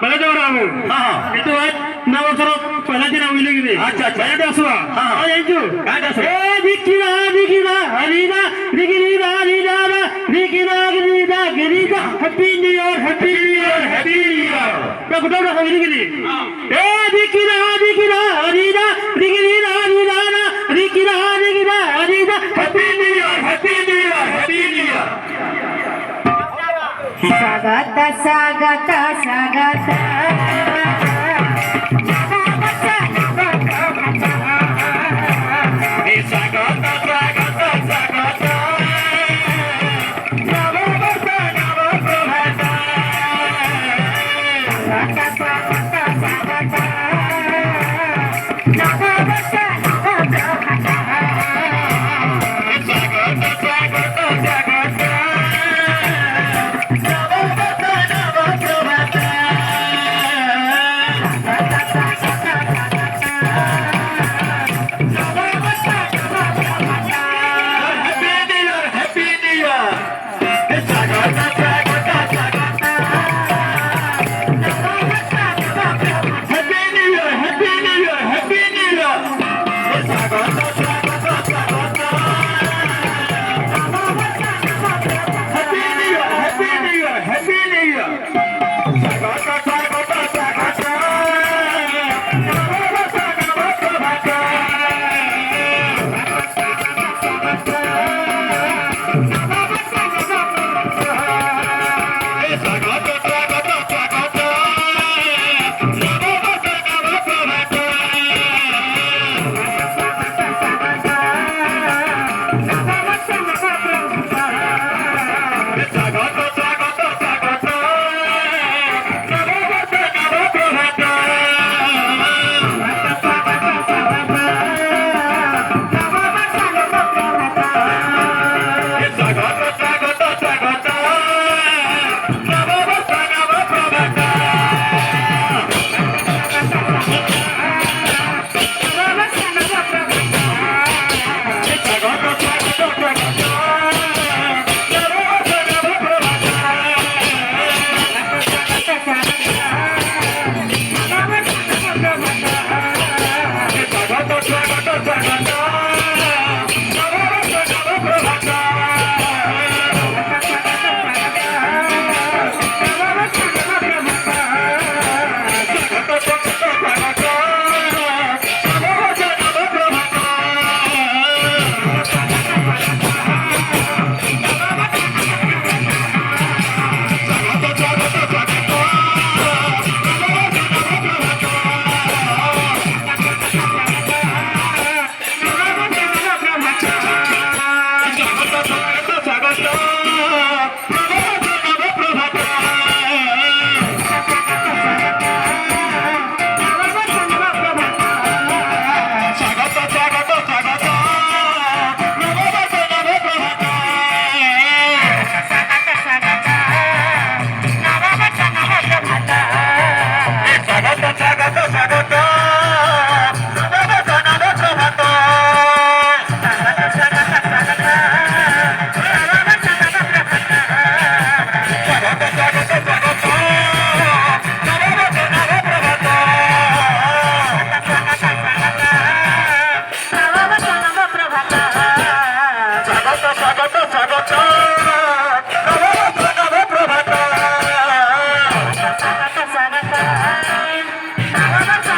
पहिला जेव्हा राहू येतो नाव सर्व पहिल्याचे नाव लिहिले गेले अच्छा पहिल्या असू यांचू काय असू दिखिरा दिखिरा हरिदा दिखिरा हरिदा दिखिरा गिरिदा गिरिदा happy new year happy new year happy new year त्या कुठं नाव लिहिले गेले दिखिरा दिखिरा हरिदा दिखिरा हरिदा दिखिरा दिखिरा हरिदा happy new year happy new year happy new year स्वागत स्वागत स्वागत